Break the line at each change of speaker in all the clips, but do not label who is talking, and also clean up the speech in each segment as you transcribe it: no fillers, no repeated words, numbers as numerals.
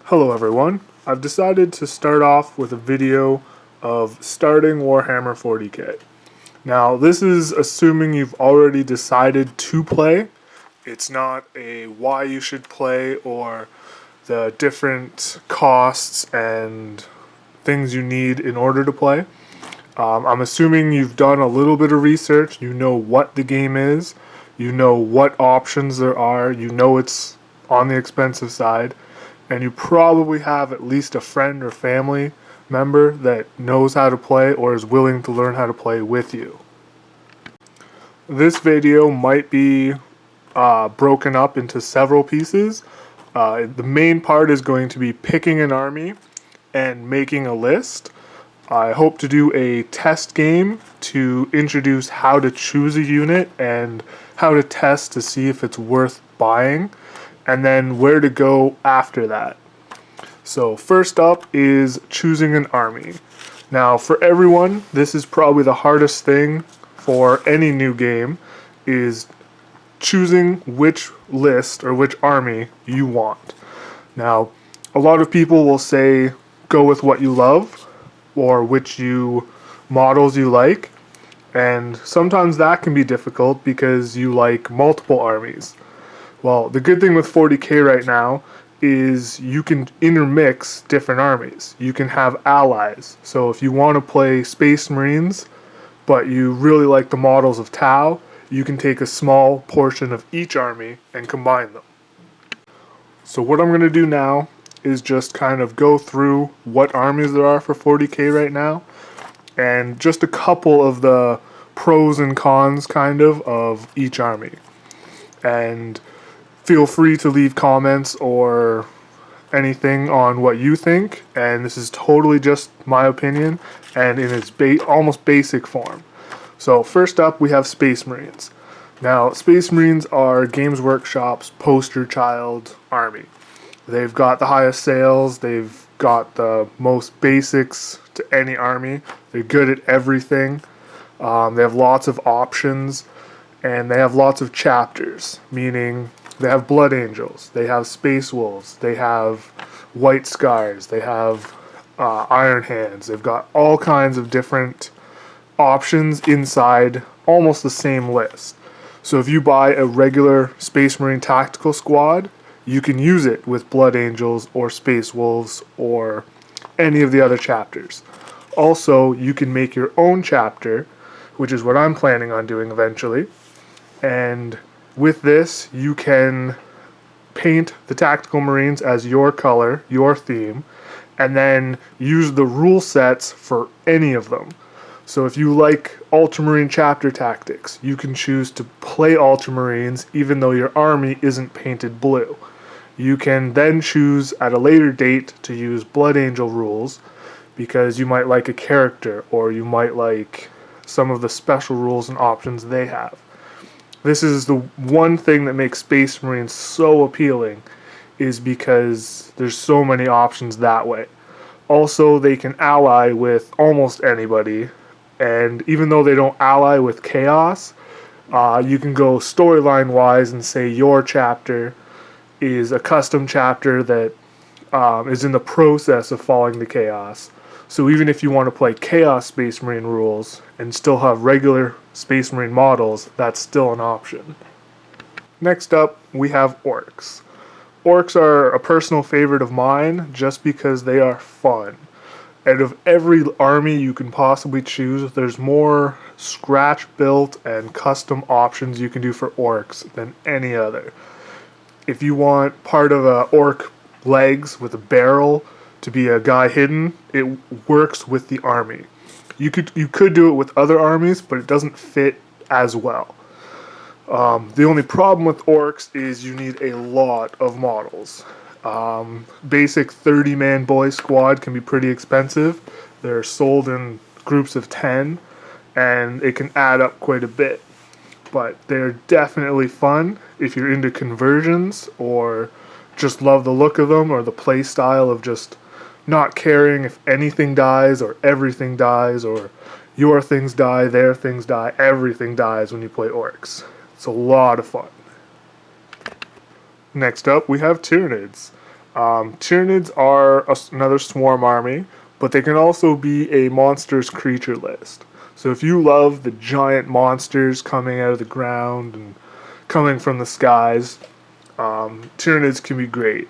Hello everyone, I've decided to start off with a video of starting Warhammer 40k. Now this is assuming you've already decided to play. It's not a why you should play or the different costs and things you need in order to play. I'm assuming you've done a little bit of research, you know what the game is, you know what options there are, you know it's on the expensive side, and you probably have at least a friend or family member that knows how to play or is willing to learn how to play with you. This video might be broken up into several pieces. The main part is going to be picking an army and making a list. I hope to do a test game to introduce how to choose a unit and how to test to see if it's worth buying, and then where to go after that. So first up is choosing an army. Now for everyone, this is probably the hardest thing for any new game, is choosing which list or which army you want. Now a lot of people will say go with what you love or which models you like, and sometimes that can be difficult because you like multiple armies. Well, the good thing with 40k right now is you can intermix different armies. You can have allies. So if you want to play Space Marines, but you really like the models of Tau, you can take a small portion of each army and combine them. So what I'm going to do now is just kind of go through what armies there are for 40k right now, and just a couple of the pros and cons of each army. And feel free to leave comments or anything on what you think, and this is totally just my opinion and in its almost basic form. So first up we have Space Marines. Now Space Marines are Games Workshop's poster child army. They've got the highest sales, they've got the most basics to any army, they're good at everything, they have lots of options, and they have lots of chapters, meaning they have Blood Angels, they have Space Wolves, they have White Scars, they have Iron Hands. They've got all kinds of different options inside almost the same list. So if you buy a regular Space Marine tactical squad, you can use it with Blood Angels or Space Wolves or any of the other chapters. Also, you can make your own chapter, which is what I'm planning on doing eventually, and with this you can paint the tactical Marines as your color, your theme, and then use the rule sets for any of them. So if you like Ultramarine chapter tactics, you can choose to play Ultramarines even though your army isn't painted blue. You can then choose at a later date to use Blood Angel rules because you might like a character or you might like some of the special rules and options they have. This is the one thing that makes Space Marines so appealing, is because there's so many options that way. Also, they can ally with almost anybody, and even though they don't ally with Chaos, you can go storyline wise and say your chapter is a custom chapter that is in the process of falling to Chaos. So even if you want to play Chaos Space Marine rules and still have regular Space Marine models, that's still an option. Next up, we have Orcs. Orcs are a personal favorite of mine just because they are fun. Out of every army you can possibly choose, there's more scratch-built and custom options you can do for Orcs than any other. If you want part of a Orc legs with a barrel to be a guy hidden, it works with the army. You could do it with other armies, but it doesn't fit as well. The only problem with Orcs is you need a lot of models. Basic 30-man boy squad can be pretty expensive. They're sold in groups of 10, and it can add up quite a bit. But they're definitely fun if you're into conversions or just love the look of them or the play style of just not caring if anything dies or everything dies or your things die, their things die, everything dies when you play Orcs. It's a lot of fun. Next up we have Tyranids. Tyranids are another swarm army, but they can also be a monsters creature list. So if you love the giant monsters coming out of the ground and coming from the skies, Tyranids can be great.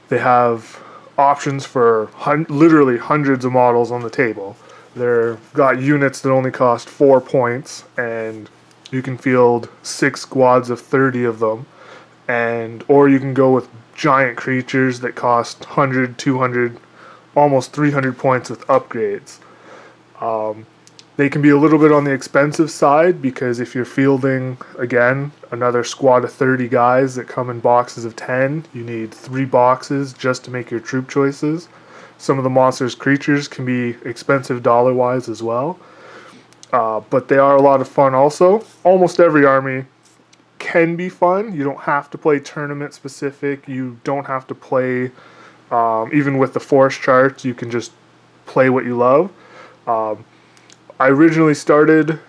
They have options for literally hundreds of models on the table. They've got units that only cost 4 points, and you can field 6 squads of 30 of them. Or you can go with giant creatures that cost 100, 200, almost 300 points with upgrades. They can be a little bit on the expensive side because if you're fielding, again, another squad of 30 guys that come in boxes of 10, you need 3 boxes just to make your troop choices. Some of the monsters' creatures can be expensive dollar-wise as well. But they are a lot of fun also. Almost every army can be fun. You don't have to play tournament specific. You don't have to play, even with the force charts, you can just play what you love. I originally started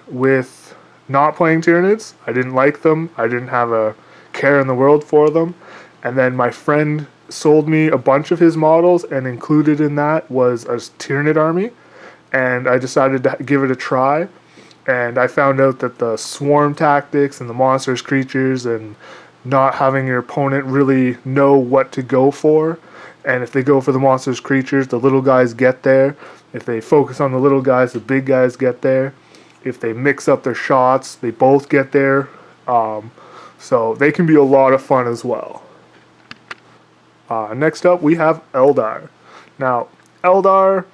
with not playing Tyranids. I didn't like them. I didn't have a care in the world for them. And then my friend sold me a bunch of his models, and included in that was a Tyranid army. And I decided to give it a try. And I found out that the swarm tactics and the monsters creatures and not having your opponent really know what to go for. And if they go for the monsters creatures, the little guys get there. If they focus on the little guys, the big guys get there. If they mix up their shots, they both get there. So they can be a lot of fun as well. Next up, we have Eldar. Now, Eldar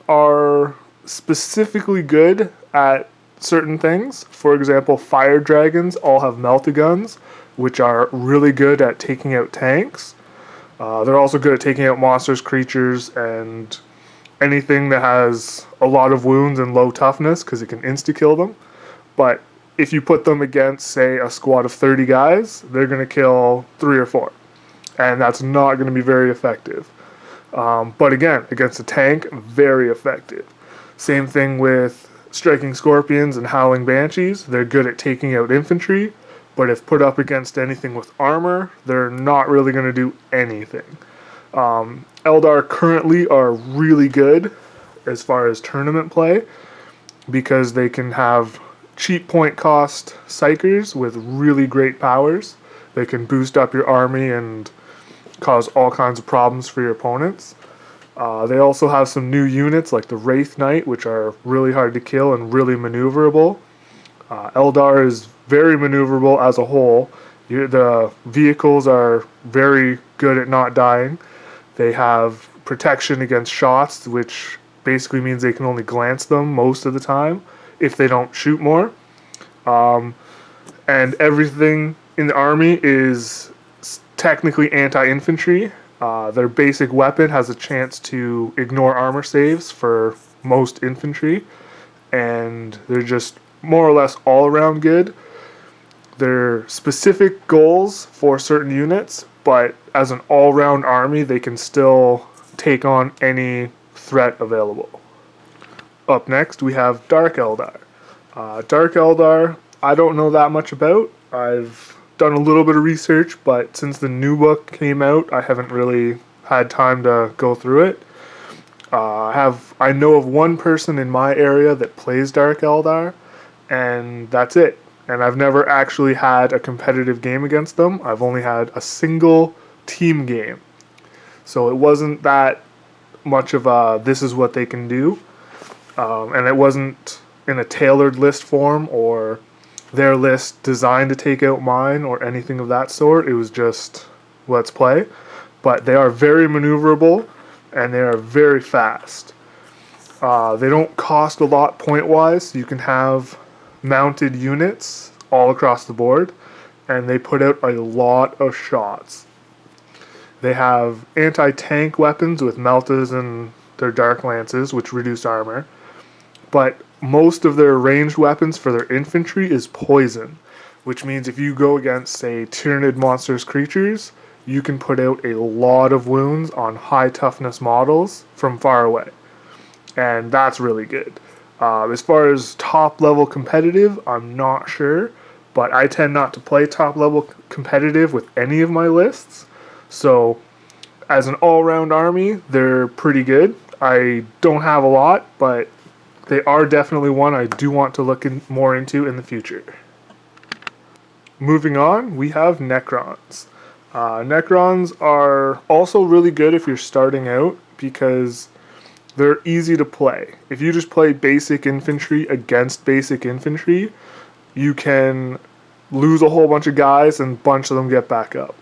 are specifically good at certain things. For example, fire dragons all have meltaguns, which are really good at taking out tanks. They're also good at taking out monsters, creatures, and anything that has a lot of wounds and low toughness because it can insta-kill them. But if you put them against, say, a squad of 30 guys, they're going to kill 3 or 4. And that's not going to be very effective. But again, against a tank, very effective. Same thing with striking scorpions and howling banshees. They're good at taking out infantry, but if put up against anything with armor, they're not really going to do anything. Eldar currently are really good as far as tournament play because they can have cheap point cost psychers with really great powers. They can boost up your army and cause all kinds of problems for your opponents. They also have some new units like the Wraith Knight, which are really hard to kill and really maneuverable. Eldar is very maneuverable as a whole. The vehicles are very good at not dying. They have protection against shots, which basically means they can only glance them most of the time if they don't shoot more. And everything in the army is technically anti-infantry. Their basic weapon has a chance to ignore armor saves for most infantry, and they're just more or less all around good. They're specific goals for certain units, but as an all-round army, they can still take on any threat available. Up next, we have Dark Eldar. Dark Eldar, I don't know that much about. I've done a little bit of research, but since the new book came out, I haven't really had time to go through it. I know of one person in my area that plays Dark Eldar, and that's it. And I've never actually had a competitive game against them. I've only had a single team game. So it wasn't that much of a this is what they can do. And it wasn't in a tailored list form or their list designed to take out mine or anything of that sort. It was just let's play. But they are very maneuverable and they are very fast. They don't cost a lot point-wise. You can have mounted units all across the board, and they put out a lot of shots. They have anti-tank weapons with meltas and their dark lances, which reduce armor, but most of their ranged weapons for their infantry is poison, which means if you go against, say, Tyranid monsters creatures, you can put out a lot of wounds on high toughness models from far away, and that's really good. As far as top level competitive, I'm not sure, but I tend not to play top level competitive with any of my lists. So as an all-round army, they're pretty good. I don't have a lot, but they are definitely one I do want to look more into in the future. Moving on, we have Necrons. Necrons are also really good if you're starting out because they're easy to play. If you just play basic infantry against basic infantry, you can lose a whole bunch of guys and a bunch of them get back up.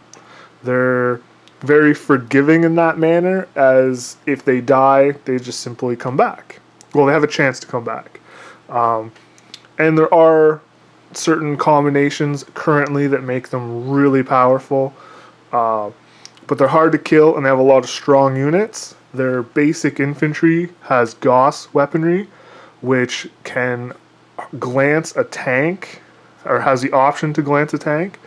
They're very forgiving in that manner, as if they die, they just simply come back. Well, they have a chance to come back. And there are certain combinations currently that make them really powerful, but they're hard to kill and they have a lot of strong units. Their basic infantry has Gauss weaponry, which can glance a tank, or has the option to glance a tank,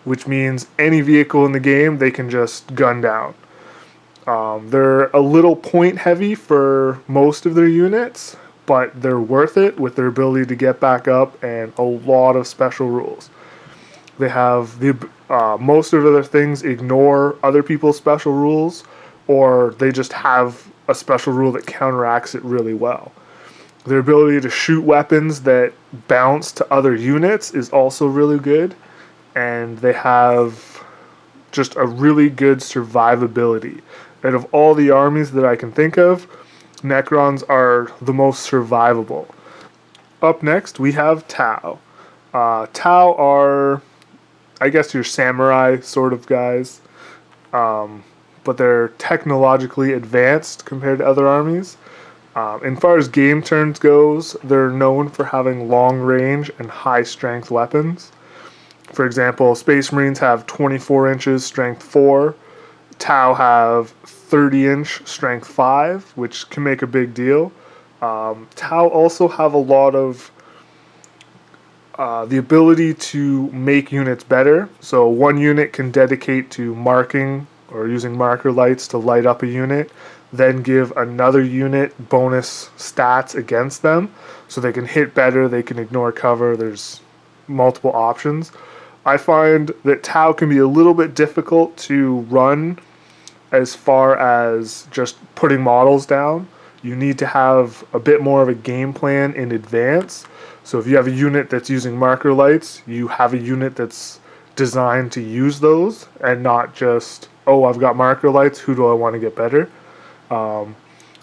which means any vehicle in the game they can just gun down. They're a little point heavy for most of their units, but they're worth it with their ability to get back up and a lot of special rules. They have most of their things ignore other people's special rules, or they just have a special rule that counteracts it really well. Their ability to shoot weapons that bounce to other units is also really good, and they have just a really good survivability. Out of all the armies that I can think of, Necrons are the most survivable. Up next, we have Tau. Tau are, I guess, your samurai sort of guys, but they're technologically advanced compared to other armies. As far as game turns goes, they're known for having long range and high strength weapons. For example, Space Marines have 24 inches, strength 4. Tau have 30-inch, strength 5, which can make a big deal. Tau also have a lot of the ability to make units better. So one unit can dedicate to marking or using marker lights to light up a unit, then give another unit bonus stats against them, so they can hit better, they can ignore cover, there's multiple options. I find that Tau can be a little bit difficult to run as far as just putting models down. You need to have a bit more of a game plan in advance. So if you have a unit that's using marker lights, you have a unit that's designed to use those and not just, oh, I've got marker lights, who do I want to get better?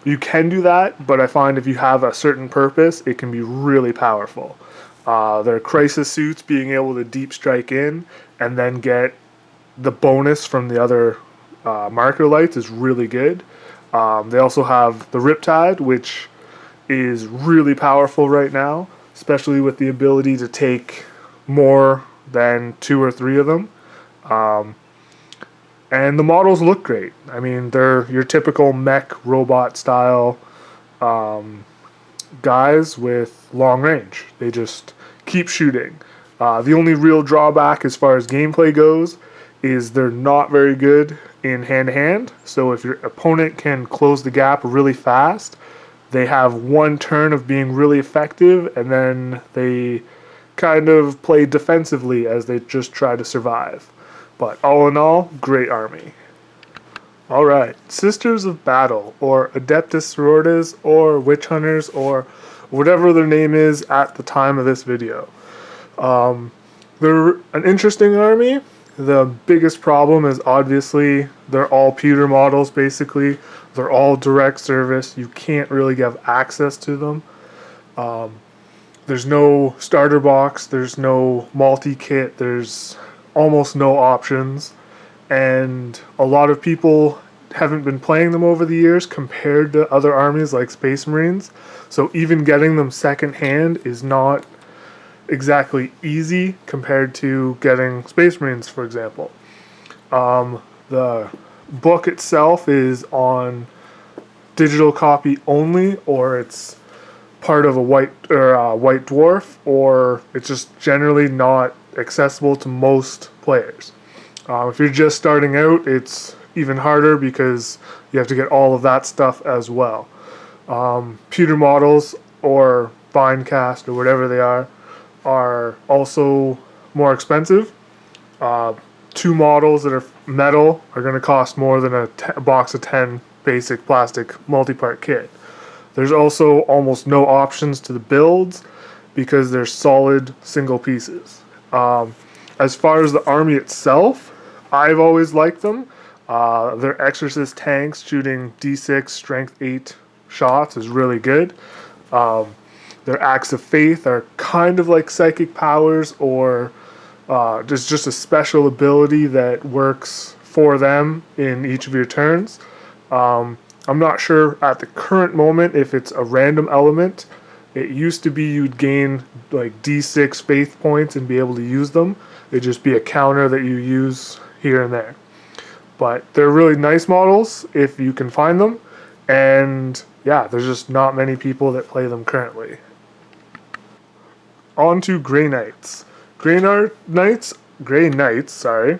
You can do that, but I find if you have a certain purpose, it can be really powerful. Their crisis suits, being able to deep strike in and then get the bonus from the other marker lights, is really good. They also have the Riptide, which is really powerful right now, especially with the ability to take more than 2 or 3 of them. And the models look great. I mean, they're your typical mech robot style guys with long range. They just keep shooting. The only real drawback as far as gameplay goes is they're not very good in hand-to-hand. So if your opponent can close the gap really fast, they have one turn of being really effective, and then they kind of play defensively as they just try to survive. But all in all, great army. Alright, Sisters of Battle, or Adeptus Sororitas, or Witch Hunters, or whatever their name is at the time of this video. They're an interesting army. The biggest problem is obviously they're all pewter models basically. They're all direct service. You can't really have access to them. There's no starter box. There's no multi-kit. There's almost no options. And a lot of people haven't been playing them over the years compared to other armies like Space Marines. So even getting them secondhand is not exactly easy compared to getting Space Marines, for example. The book itself is on digital copy only, or it's part of a white dwarf, or it's just generally not accessible to most players. If you're just starting out, it's even harder because you have to get all of that stuff as well. Pewter models or bind cast or whatever they are also more expensive. 2 models that are metal are going to cost more than a box of 10 basic plastic multi-part kit. There's also almost no options to the builds because they're solid single pieces. As far as the army itself, I've always liked them. Their Exorcist tanks shooting D6 strength 8 shots is really good. Their Acts of Faith are kind of like psychic powers, or there's just a special ability that works for them in each of your turns. I'm not sure at the current moment if it's a random element. It used to be you'd gain like D6 faith points and be able to use them. It'd just be a counter that you use here and there. But they're really nice models if you can find them. And yeah, there's just not many people that play them currently. On to Grey Knights. Grey Knights, sorry,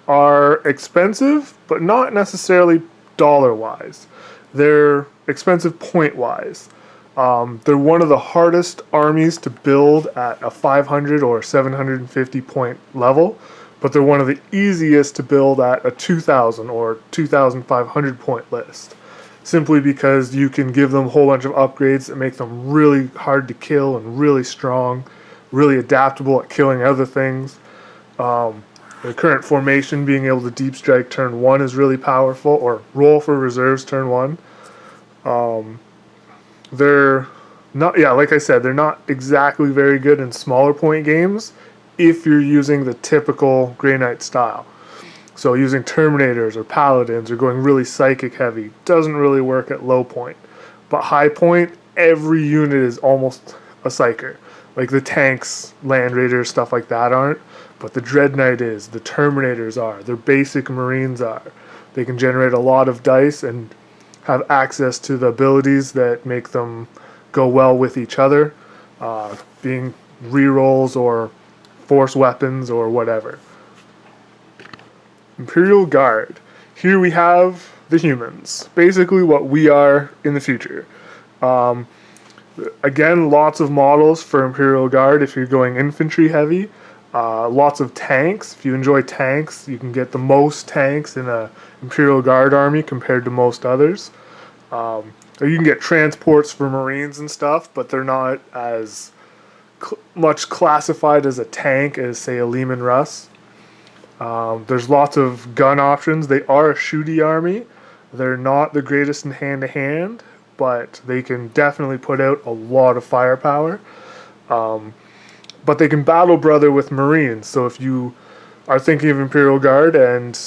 are expensive, but not necessarily dollar-wise. They're expensive point-wise. They're one of the hardest armies to build at a 500 or 750 point level, but they're one of the easiest to build at a 2000 or 2500 point list, simply because you can give them a whole bunch of upgrades that make them really hard to kill and really strong, really adaptable at killing other things. The current formation, being able to deep strike turn 1 is really powerful, or roll for reserves turn 1. They're not, yeah, like I said, they're not exactly very good in smaller point games if you're using the typical Grey Knight style. So using Terminators or Paladins or going really psychic heavy doesn't really work at low point. But high point, every unit is almost a psyker. Like the tanks, Land Raiders, stuff like that aren't, but the Dread Knight is, the Terminators are, their basic Marines are. They can generate a lot of dice and have access to the abilities that make them go well with each other, being rerolls or force weapons or whatever. Imperial Guard. Here we have the humans, basically what we are in the future. Again, lots of models for Imperial Guard if you're going infantry heavy. Lots of tanks. If you enjoy tanks, you can get the most tanks in a Imperial Guard army compared to most others. You can get transports for Marines and stuff, but they're not as much classified as a tank as, say, a Lehman Russ. There's lots of gun options. They are a shooty army. They're not the greatest in hand-to-hand, but they can definitely put out a lot of firepower. But they can battle brother with Marines. So if you are thinking of Imperial Guard and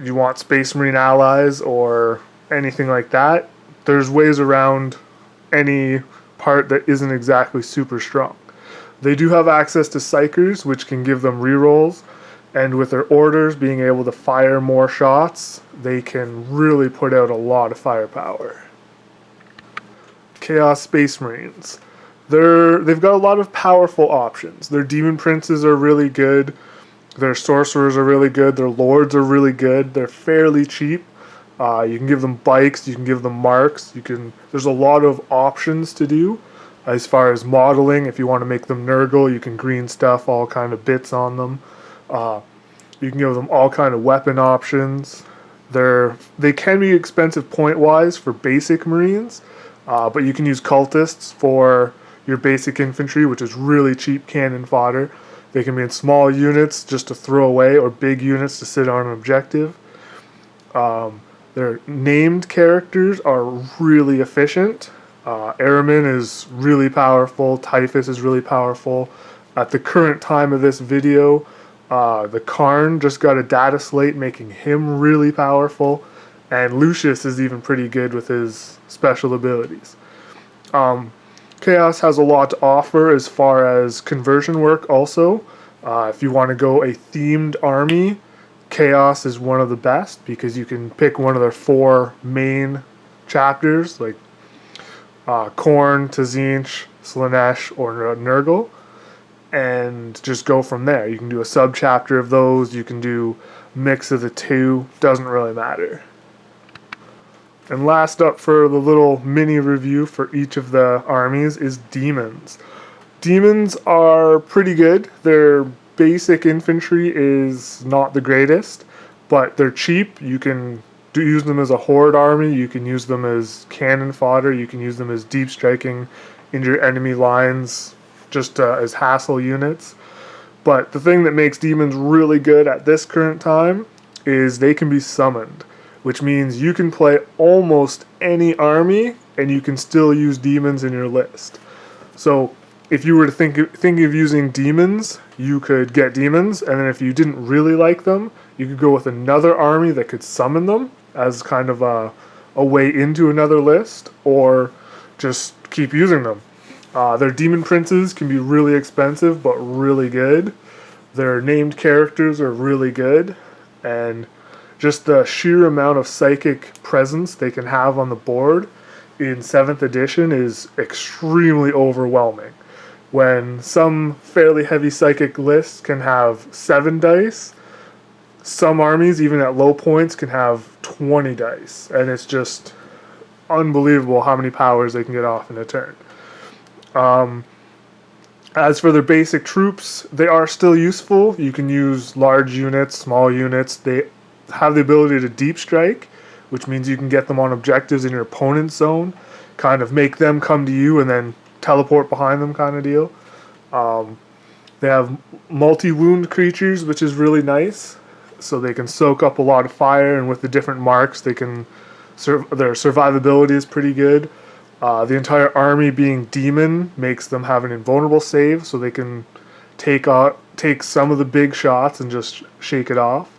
you want Space Marine allies or anything like that, there's ways around any part that isn't exactly super strong. They do have access to Psychers, which can give them rerolls, and with their orders being able to fire more shots, they can really put out a lot of firepower. Chaos Space Marines. They've got a lot of powerful options. Their Demon Princes are really good. Their Sorcerers are really good. Their Lords are really good. They're fairly cheap. You can give them bikes. You can give them marks. There's a lot of options to do as far as modeling. If you want to make them Nurgle, you can green stuff all kind of bits on them. You can give them all kind of weapon options. They can be expensive point-wise for basic Marines, but you can use Cultists for your basic infantry, which is really cheap cannon fodder. They can be in small units just to throw away, or big units to sit on an objective. Their named characters are really efficient. Aramin is really powerful. Typhus is really powerful. At the current time of this video, the Karn just got a data slate making him really powerful, and Lucius is even pretty good with his special abilities. Chaos has a lot to offer as far as conversion work also. If you want to go a themed army, Chaos is one of the best because you can pick one of their 4 main chapters, like Khorne, Tzeentch, Slaanesh, or Nurgle, and just go from there. You can do a sub-chapter of those, you can do a mix of the two, doesn't really matter. And last up for the little mini review for each of the armies is Demons. Demons are pretty good. They're basic infantry is not the greatest, but they're cheap. You can use them as a horde army, you can use them as cannon fodder, you can use them as deep striking into your enemy lines, just as hassle units. But the thing that makes demons really good at this current time is they can be summoned, which means you can play almost any army and you can still use demons in your list. So if you were to think of using demons, you could get demons, and then if you didn't really like them, you could go with another army that could summon them as kind of a way into another list, or just keep using them. Their demon princes can be really expensive, but really good. Their named characters are really good, and just the sheer amount of psychic presence they can have on the board in 7th edition is extremely overwhelming. When some fairly heavy psychic lists can have 7 dice, some armies, even at low points, can have 20 dice, and it's just unbelievable how many powers they can get off in a turn. As for their basic troops, they are still useful. You can use large units, small units. They have the ability to deep strike, which means you can get them on objectives in your opponent's zone, kind of make them come to you and then teleport behind them kind of deal. They have multi-wound creatures, which is really nice. So they can soak up a lot of fire, and with the different marks, they can their survivability is pretty good. The entire army being demon makes them have an invulnerable save, so they can take some of the big shots and just shake it off.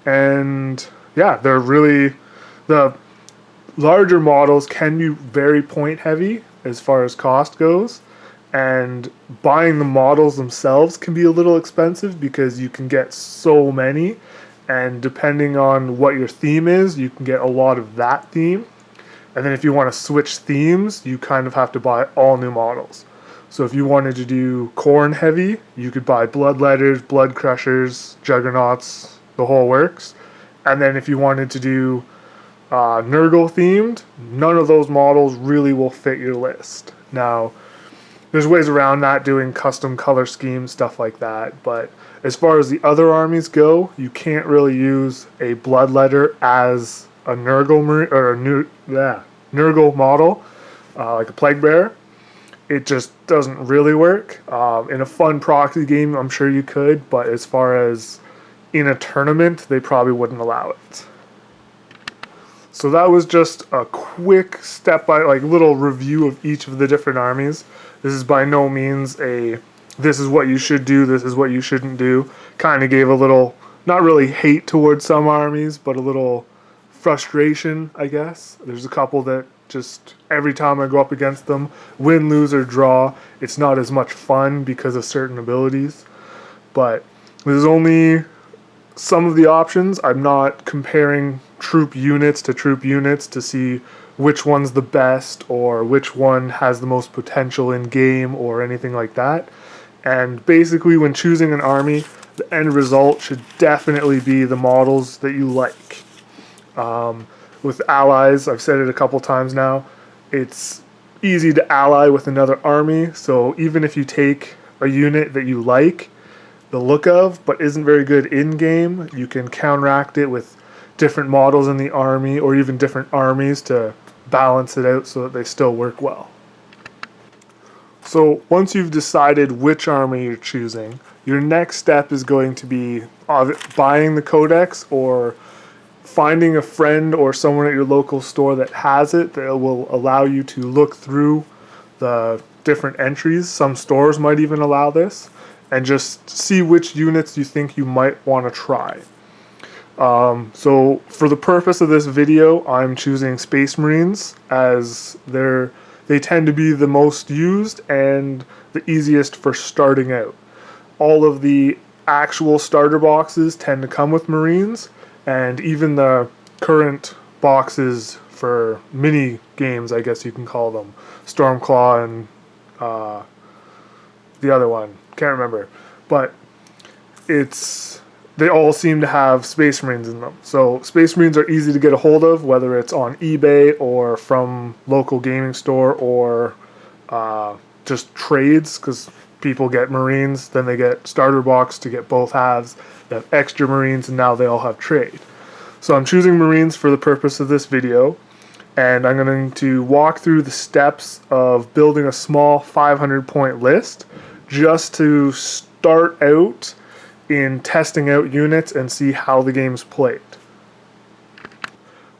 And yeah, they're really, the larger models can be very point heavy as far as cost goes, and buying the models themselves can be a little expensive because you can get so many, and depending on what your theme is, you can get a lot of that theme. And then if you want to switch themes, you kind of have to buy all new models. So if you wanted to do Khorne heavy, you could buy Bloodletters, Blood Crushers, Juggernauts, the whole works. And then if you wanted to do Nurgle themed, none of those models really will fit your list. Now, there's ways around that, doing custom color schemes, stuff like that. But as far as the other armies go, you can't really use a Bloodletter as a Nurgle or a Nurgle model, like a Plague Bearer. It just doesn't really work. In a fun proxy game, I'm sure you could, but as far as in a tournament, they probably wouldn't allow it. So that was just a quick little review of each of the different armies. This is by no means this is what you should do, this is what you shouldn't do. Kind of gave a little, not really hate towards some armies, but a little frustration, I guess. There's a couple that just every time I go up against them, win, lose, or draw, it's not as much fun because of certain abilities. But there's only some of the options. I'm not comparing troop units to see which one's the best or which one has the most potential in game or anything like that. And basically, when choosing an army, the end result should definitely be the models that you like. With allies, I've said it a couple times now, it's easy to ally with another army, so even if you take a unit that you like the look of, but isn't very good in-game, you can counteract it with different models in the army, or even different armies to balance it out so that they still work well. So once you've decided which army you're choosing, your next step is going to be buying the codex or finding a friend or someone at your local store that has it that will allow you to look through the different entries. Some stores might even allow this, and just see which units you think you might want to try. So for the purpose of this video, I'm choosing Space Marines, as they tend to be the most used and the easiest for starting out. All of the actual starter boxes tend to come with Marines, and even the current boxes for mini games, I guess you can call them, Stormclaw and the other one, can't remember, but they all seem to have Space Marines in them. So Space Marines are easy to get a hold of, whether it's on eBay or from local gaming store or just trades, because people get Marines, then they get starter box to get both halves. They have extra Marines, and now they all have trade. So I'm choosing Marines for the purpose of this video, and I'm going to walk through the steps of building a small 500 point list just to start out in testing out units and see how the game's played.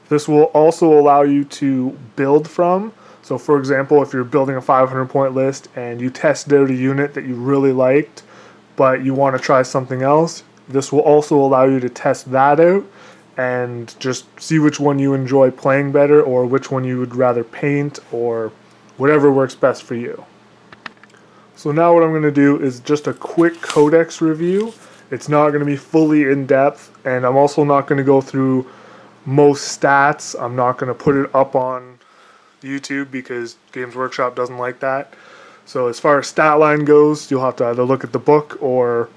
This will also allow you to build from. So for example, if you're building a 500 point list and you tested out a unit that you really liked, but you want to try something else, this will also allow you to test that out and just see which one you enjoy playing better, or which one you would rather paint, or whatever works best for you. So now what I'm going to do is just a quick codex review. It's not going to be fully in depth, and I'm also not going to go through most stats. I'm not going to put it up on YouTube because Games Workshop doesn't like that. So as far as stat line goes, you'll have to either look at the book or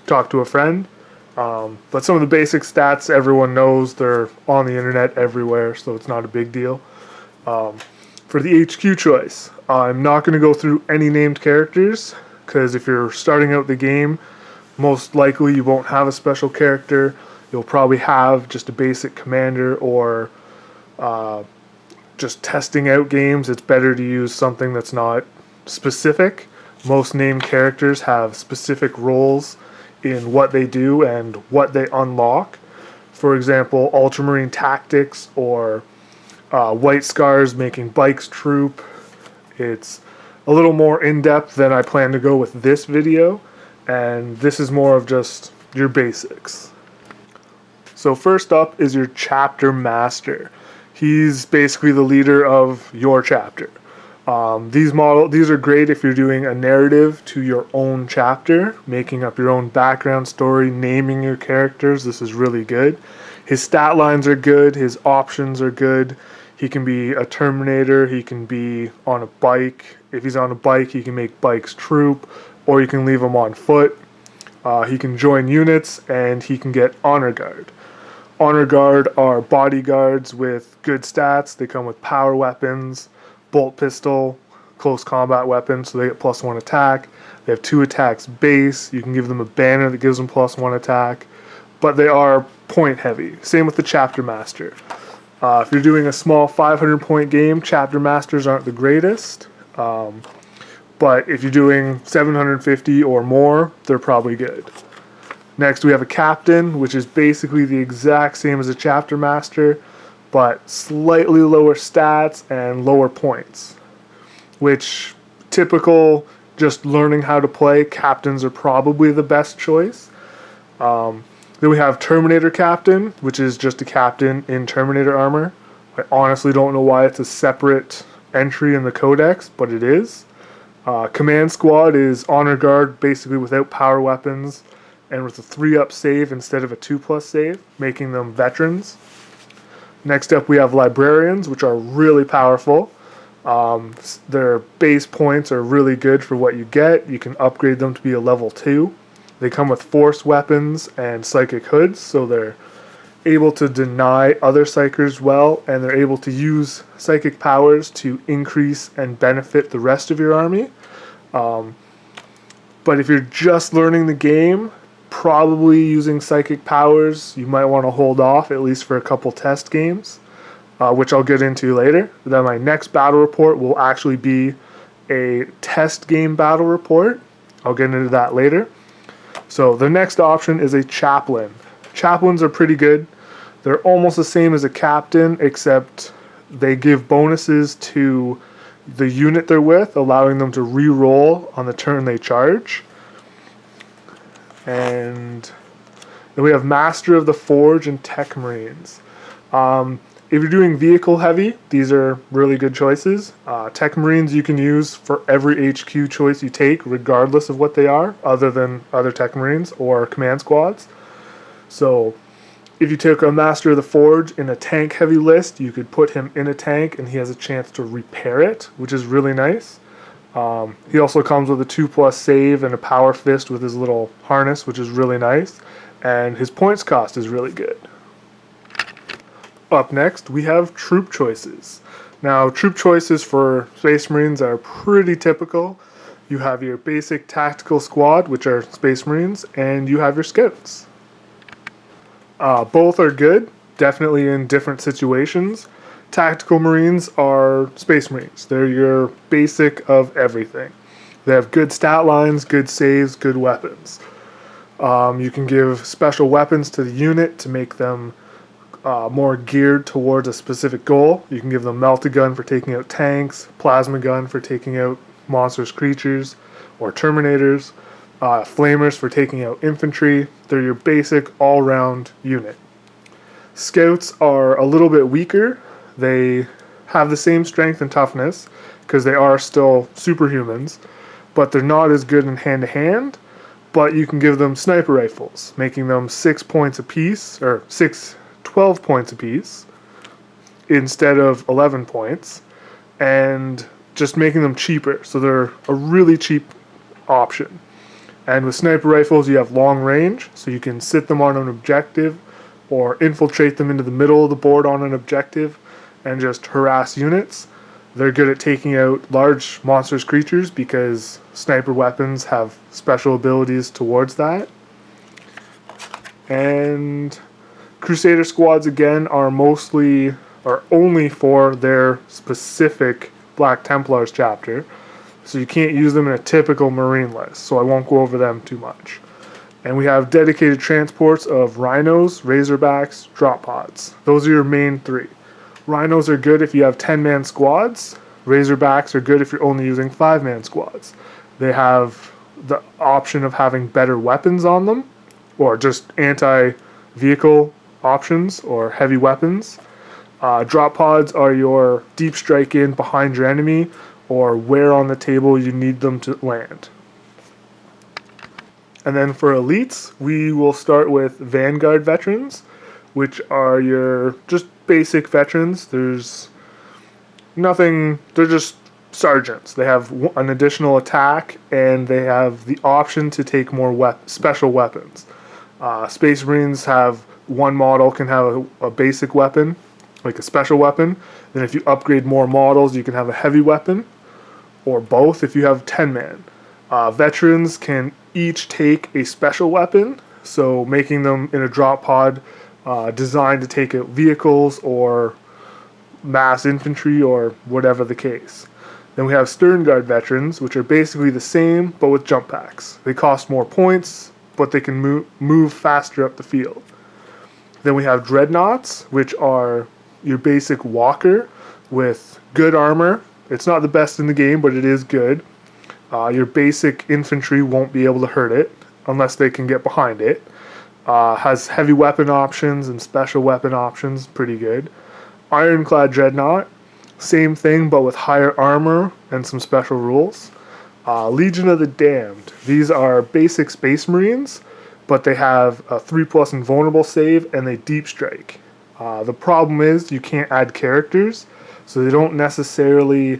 talk to a friend. But some of the basic stats everyone knows, they're on the internet everywhere, so it's not a big deal. For the HQ choice, I'm not going to go through any named characters, because if you're starting out the game, most likely you won't have a special character. You'll probably have just a basic commander, or just testing out games. It's better to use something that's not specific. Most named characters have specific roles in what they do and what they unlock. For example, Ultramarine Tactics or White Scars making Bikes Troop. It's a little more in-depth than I plan to go with this video, and this is more of just your basics. So first up is your chapter master. He's basically the leader of your chapter. These are great if you're doing a narrative to your own chapter, making up your own background story, naming your characters. This is really good. His stat lines are good. His options are good. He can be a Terminator. He can be on a bike. If he's on a bike, he can make Bikes Troop, or you can leave him on foot. He can join units, and he can get Honor Guard. Honor Guard are bodyguards with good stats. They come with power weapons, bolt pistol, close combat weapons, so they get +1 attack. They have 2 attacks base. You can give them a banner that gives them +1 attack, but they are point heavy. Same with the chapter master. If you're doing a small 500 point game, chapter masters aren't the greatest, but if you're doing 750 or more, they're probably good. Next we have a captain, which is basically the exact same as a chapter master, but slightly lower stats and lower points, which typical just learning how to play, captains are probably the best choice. Then we have Terminator Captain, which is just a captain in Terminator armor. I honestly don't know why it's a separate entry in the codex, but it is. Command Squad is Honor Guard, basically without power weapons, and with a 3-up save instead of a 2+ save, making them veterans. Next up we have Librarians, which are really powerful. Their base points are really good for what you get. You can upgrade them to be a level 2. They come with force weapons and psychic hoods, so they're able to deny other psychers well, and they're able to use psychic powers to increase and benefit the rest of your army. But if you're just learning the game, probably using psychic powers, you might want to hold off at least for a couple test games, which I'll get into later. Then my next battle report will actually be a test game battle report. I'll get into that later. So the next option is a chaplain. Chaplains are pretty good. They're almost the same as a captain, except they give bonuses to the unit they're with, allowing them to re-roll on the turn they charge. And then we have Master of the Forge and Tech Marines. If you're doing vehicle heavy, these are really good choices. Tech Marines you can use for every HQ choice you take, regardless of what they are, other than other Tech Marines or Command Squads. So if you took a Master of the Forge in a tank heavy list, you could put him in a tank and he has a chance to repair it, which is really nice. He also comes with a 2+ save and a power fist with his little harness, which is really nice. And his points cost is really good. Up next, we have troop choices. Now, troop choices for Space Marines are pretty typical. You have your basic tactical squad, which are Space Marines, and you have your scouts. Both are good, definitely in different situations. Tactical Marines are Space Marines. They're your basic of everything. They have good stat lines, good saves, good weapons. You can give special weapons to the unit to make them more geared towards a specific goal. You can give them melta gun for taking out tanks, plasma gun for taking out monstrous creatures or terminators, flamers for taking out infantry. They're your basic all-round unit. Scouts are a little bit weaker. They have the same strength and toughness because they are still superhumans, but they're not as good in hand-to-hand. But you can give them sniper rifles, making them 6 points apiece, or 12 points apiece instead of 11 points, and just making them cheaper. So they're a really cheap option. And with sniper rifles, you have long range, so you can sit them on an objective or infiltrate them into the middle of the board on an objective and just harass units. They're good at taking out large monstrous creatures because sniper weapons have special abilities towards that. And Crusader squads, again, are only for their specific Black Templars chapter, so you can't use them in a typical Marine list, so I won't go over them too much. And we have dedicated transports of Rhinos, Razorbacks, Drop Pods. Those are your main three. Rhinos are good if you have 10-man squads. Razorbacks are good if you're only using 5-man squads. They have the option of having better weapons on them, or just anti-vehicle options or heavy weapons. Drop pods are your deep strike in behind your enemy or where on the table you need them to land. And then for elites, we will start with Vanguard veterans, which are your just basic veterans. There's nothing, they're just sergeants. They have an additional attack and they have the option to take more special weapons. Space Marines have one model can have a basic weapon, like a special weapon. Then if you upgrade more models, you can have a heavy weapon, or both if you have 10-man. Veterans can each take a special weapon, so making them in a drop pod designed to take out vehicles or mass infantry or whatever the case. Then we have Stern Guard veterans, which are basically the same but with jump packs. They cost more points, but they can move faster up the field. Then we have Dreadnoughts, which are your basic walker with good armor. It's not the best in the game, but it is good. Your basic infantry won't be able to hurt it unless they can get behind it. Has heavy weapon options and special weapon options, pretty good. Ironclad Dreadnought, same thing but with higher armor and some special rules. Legion of the Damned, these are basic Space Marines, but they have a 3+ invulnerable save and they deep strike. The problem is you can't add characters, so they don't necessarily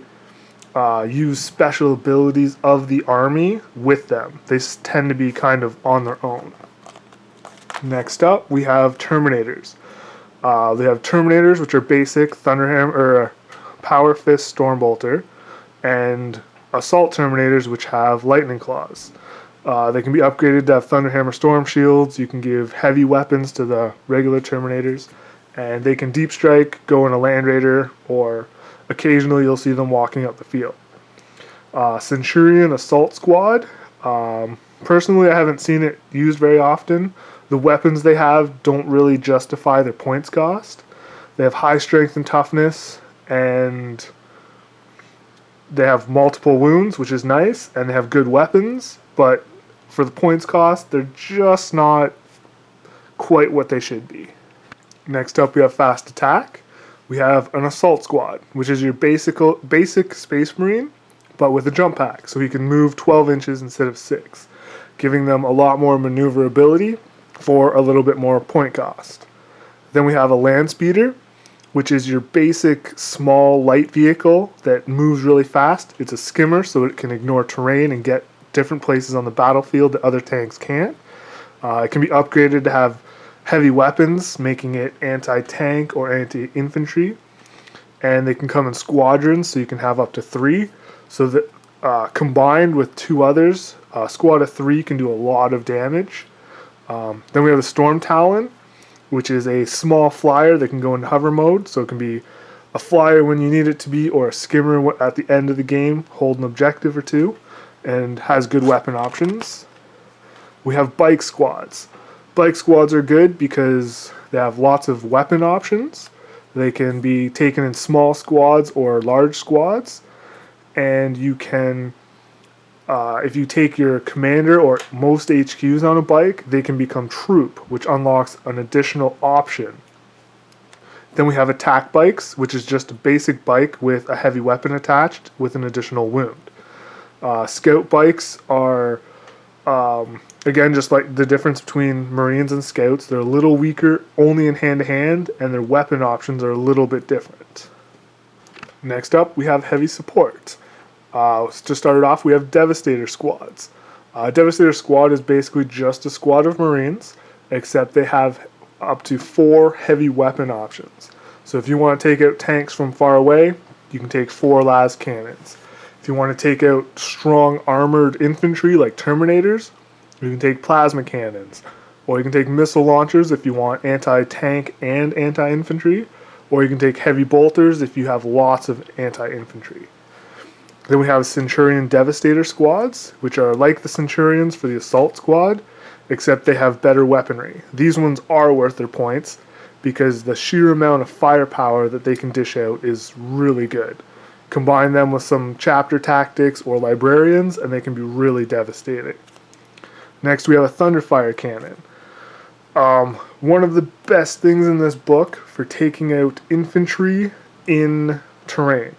use special abilities of the army with them. They tend to be kind of on their own. Next up, we have Terminators. They have Terminators, which are basic Thunderhammer or Power Fist Stormbolter, and Assault Terminators, which have Lightning Claws. They can be upgraded to have Thunderhammer Storm Shields. You can give heavy weapons to the regular Terminators, and they can deep strike, go in a Land Raider, or occasionally you'll see them walking up the field. Centurion Assault Squad. Personally, I haven't seen it used very often. The weapons they have don't really justify their points cost. They have high strength and toughness, and they have multiple wounds, which is nice, and they have good weapons, but for the points cost, they're just not quite what they should be. Next up, we have Fast Attack. We have an Assault Squad, which is your basic Space Marine, but with a jump pack, so he can move 12 inches instead of 6, giving them a lot more maneuverability for a little bit more point cost. Then we have a Landspeeder, which is your basic small light vehicle that moves really fast. It's a skimmer, so it can ignore terrain and get different places on the battlefield that other tanks can't. It can be upgraded to have heavy weapons, making it anti-tank or anti-infantry. And they can come in squadrons, so you can have up to 3. So that combined with 2 others, a squad of 3 can do a lot of damage. Then we have a Storm Talon, which is a small flyer that can go into hover mode, so it can be a flyer when you need it to be, or a skimmer at the end of the game, hold an objective or 2, and has good weapon options. We have bike squads. Bike squads are good because they have lots of weapon options. They can be taken in small squads or large squads, and you can, if you take your commander or most HQs on a bike, they can become troop, which unlocks an additional option. Then we have attack bikes, which is just a basic bike with a heavy weapon attached with an additional wound. Scout bikes are, again, just like the difference between Marines and Scouts. They're a little weaker only in hand-to-hand, and their weapon options are a little bit different. Next up, we have heavy support. To start it off, we have Devastator squads. Devastator squad is basically just a squad of Marines, except they have up to 4 heavy weapon options. So if you want to take out tanks from far away, you can take 4 las cannons. If you want to take out strong armored infantry like Terminators, you can take plasma cannons. Or you can take missile launchers if you want anti-tank and anti-infantry. Or you can take heavy bolters if you have lots of anti-infantry. Then we have Centurion Devastator squads, which are like the Centurions for the Assault squad, except they have better weaponry. These ones are worth their points because the sheer amount of firepower that they can dish out is really good. Combine them with some chapter tactics or librarians, and they can be really devastating. Next, we have a Thunderfire cannon. One of the best things in this book for taking out infantry in terrain.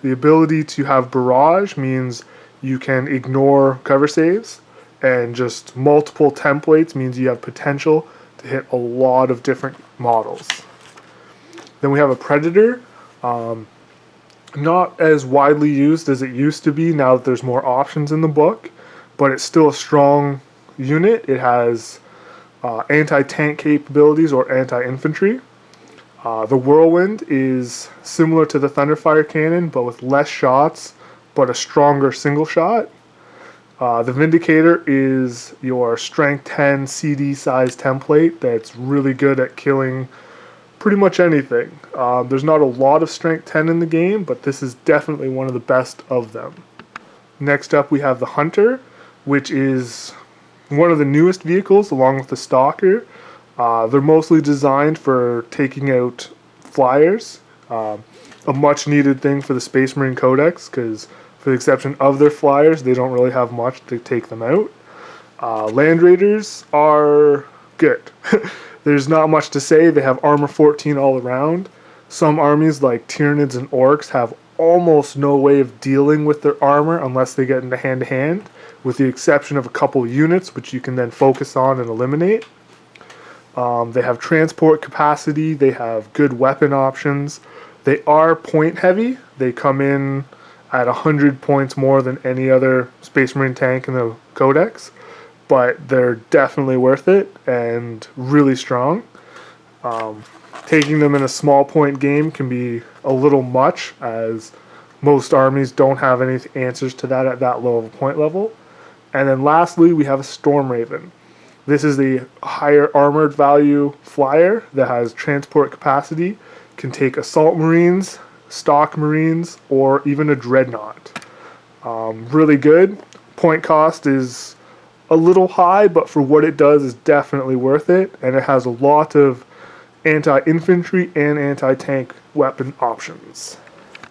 The ability to have barrage means you can ignore cover saves, and just multiple templates means you have potential to hit a lot of different models. Then we have a Predator. Not as widely used as it used to be now that there's more options in the book, but it's still a strong unit. It has anti-tank capabilities or anti-infantry. The Whirlwind is similar to the Thunderfire cannon, but with less shots, but a stronger single shot. The Vindicator is your strength 10 CD size template that's really good at killing pretty much anything. There's not a lot of strength 10 in the game, but this is definitely one of the best of them. Next up we have the Hunter, which is one of the newest vehicles along with the Stalker. They're mostly designed for taking out flyers, a much needed thing for the Space Marine Codex, because for the exception of their flyers, they don't really have much to take them out. Land Raiders are good. There's not much to say. They have armor 14 all around. Some armies like Tyranids and Orcs have almost no way of dealing with their armor unless they get into hand-to-hand, with the exception of a couple units which you can then focus on and eliminate. They have transport capacity. They have good weapon options. They are point heavy. They come in at 100 points more than any other Space Marine tank in the Codex, but they're definitely worth it and really strong. Taking them in a small point game can be a little much, as most armies don't have any answers to that at that low of a point level. And then lastly, we have a Storm Raven. This is the higher armored value flyer that has transport capacity, can take assault marines, stock marines, or even a dreadnought. Really good. Point cost is a little high, but for what it does is definitely worth it, and it has a lot of anti-infantry and anti-tank weapon options.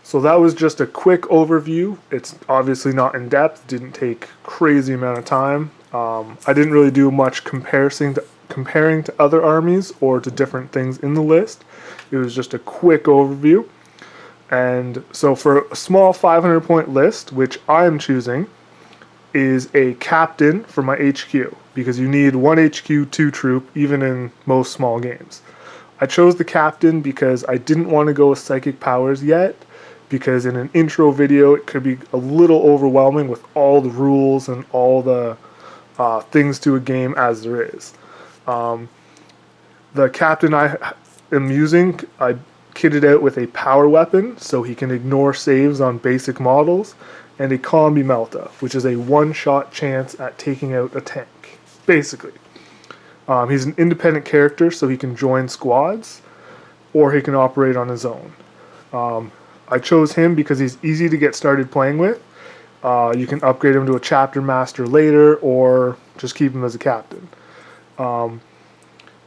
So that was just a quick overview. It's obviously not in depth, didn't take crazy amount of time. I didn't really do much comparing to other armies or to different things in the list. It was just a quick overview. And so for a small 500 point list, which I'm choosing, is a captain for my HQ, because you need 1 HQ, 2 troop, even in most small games. I chose the captain because I didn't want to go with psychic powers yet, because in an intro video it could be a little overwhelming with all the rules and all the things to a game as there is. The captain I am using, I kitted out with a power weapon, so he can ignore saves on basic models, and a combi melta, which is a one-shot chance at taking out a tank, basically. He's an independent character, so he can join squads, or he can operate on his own. I chose him because he's easy to get started playing with. You can upgrade him to a chapter master later, or just keep him as a captain. You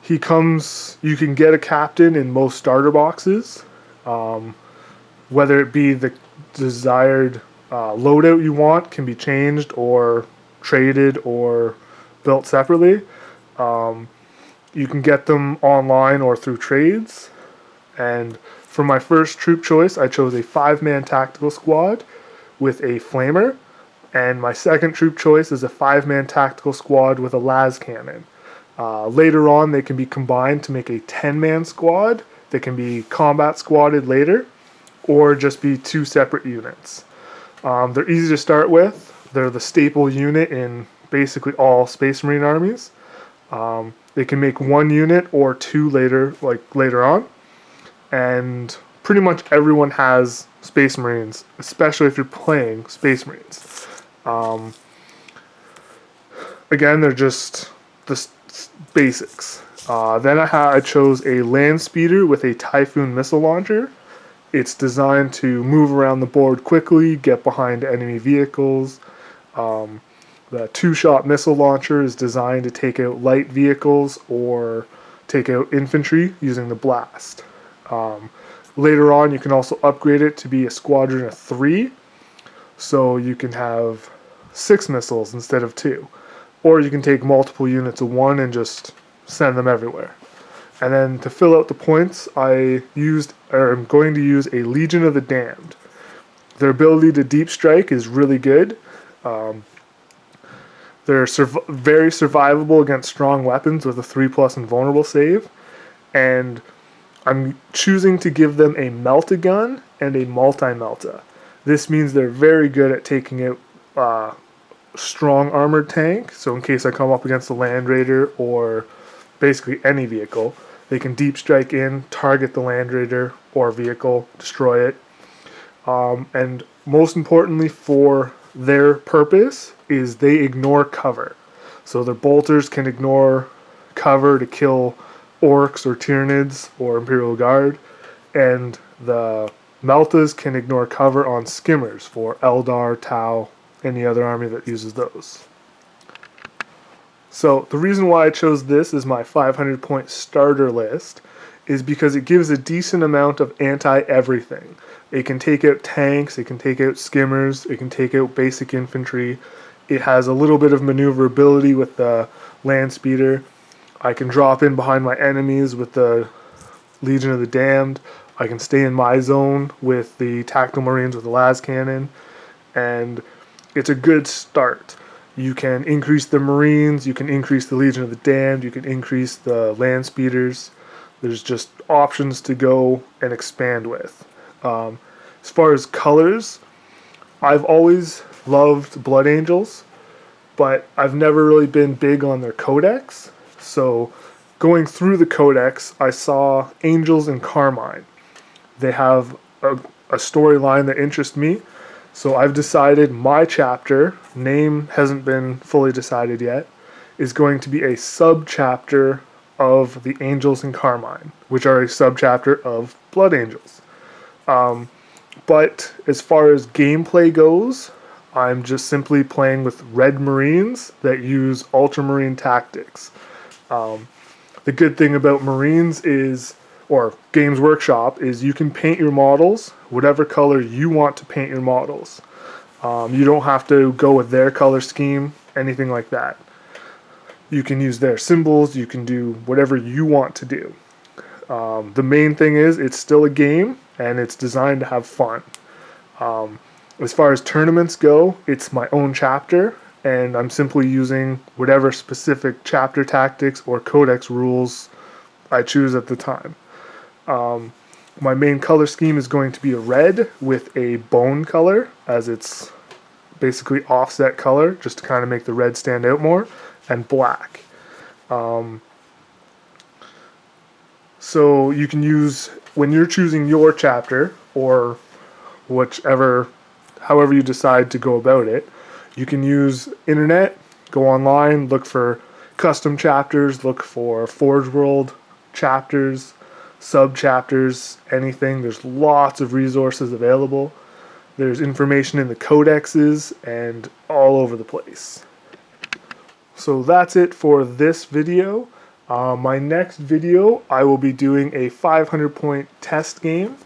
can get a captain in most starter boxes, whether it be the desired loadout you want can be changed or traded or built separately. You can get them online or through trades. And for my first troop choice, I chose a 5-man tactical squad with a flamer. And my second troop choice is a 5-man tactical squad with a las cannon. Later on, they can be combined to make a 10-man squad that can be combat squadded later, or just be 2 separate units. They're easy to start with. They're the staple unit in basically all Space Marine armies. They can make 1 unit or 2 later on. And pretty much everyone has Space Marines, especially if you're playing Space Marines. Again, they're just the basics. Then I chose a landspeeder with a Typhoon missile launcher. It's designed to move around the board quickly, get behind enemy vehicles. The 2-shot missile launcher is designed to take out light vehicles or take out infantry using the blast. Later on, you can also upgrade it to be a squadron of 3, so you can have 6 missiles instead of 2. Or you can take multiple units of 1 and just send them everywhere. And then to fill out the points, I'm going to use a Legion of the Damned. Their ability to deep strike is really good. They're very survivable against strong weapons with a 3+ invulnerable save. And I'm choosing to give them a melta gun and a multi-melta. This means they're very good at taking out strong armored tank. So in case I come up against a Land Raider or basically any vehicle, they can deep strike in, target the Land Raider or vehicle, destroy it. And most importantly for their purpose is they ignore cover. So their bolters can ignore cover to kill Orcs or Tyranids or Imperial Guard, and the meltas can ignore cover on skimmers for Eldar, Tau, any other army that uses those. So the reason why I chose this as my 500-point starter list is because it gives a decent amount of anti-everything. It can take out tanks, it can take out skimmers, it can take out basic infantry. It has a little bit of maneuverability with the landspeeder. I can drop in behind my enemies with the Legion of the Damned. I can stay in my zone with the Tactical Marines with the las cannon. And it's a good start. You can increase the Marines, you can increase the Legion of the Damned, you can increase the landspeeders. There's just options to go and expand with. As far as colors, I've always loved Blood Angels, but I've never really been big on their codex. So going through the codex, I saw Angels and Carmine. They have a storyline that interests me. So I've decided my chapter, name hasn't been fully decided yet, is going to be a sub-chapter of the Angels and Carmine, which are a sub-chapter of Blood Angels. But as far as gameplay goes, I'm just simply playing with Red Marines that use Ultramarine tactics. The good thing about Marines is, or Games Workshop, is you can paint your models whatever color you want to paint your models. You don't have to go with their color scheme, anything like that. You can use their symbols, you can do whatever you want to do. The main thing is it's still a game and it's designed to have fun. As far as tournaments go, it's my own chapter and I'm simply using whatever specific chapter tactics or codex rules I choose at the time. My main color scheme is going to be a red with a bone color, as it's basically offset color, just to kind of make the red stand out more, and black. So you can use, when you're choosing your chapter, or however you decide to go about it. You can use internet, go online, look for custom chapters, look for Forge World chapters, sub chapters, anything. There's lots of resources available. There's information in the codexes and all over the place. So that's it for this video. My next video, I will be doing a 500 point test game.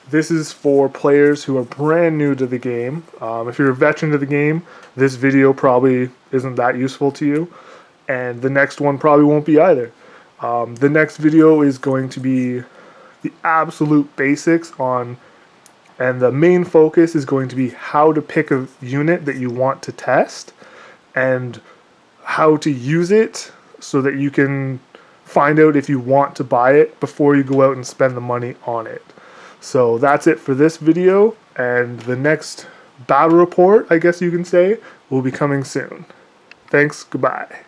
This is for players who are brand new to the game. If you're a veteran to the game, this video probably isn't that useful to you. And the next one probably won't be either. The next video is going to be the absolute basics on, and the main focus is going to be how to pick a unit that you want to test and how to use it so that you can find out if you want to buy it before you go out and spend the money on it. So that's it for this video, and the next battle report, I guess you can say, will be coming soon. Thanks, goodbye.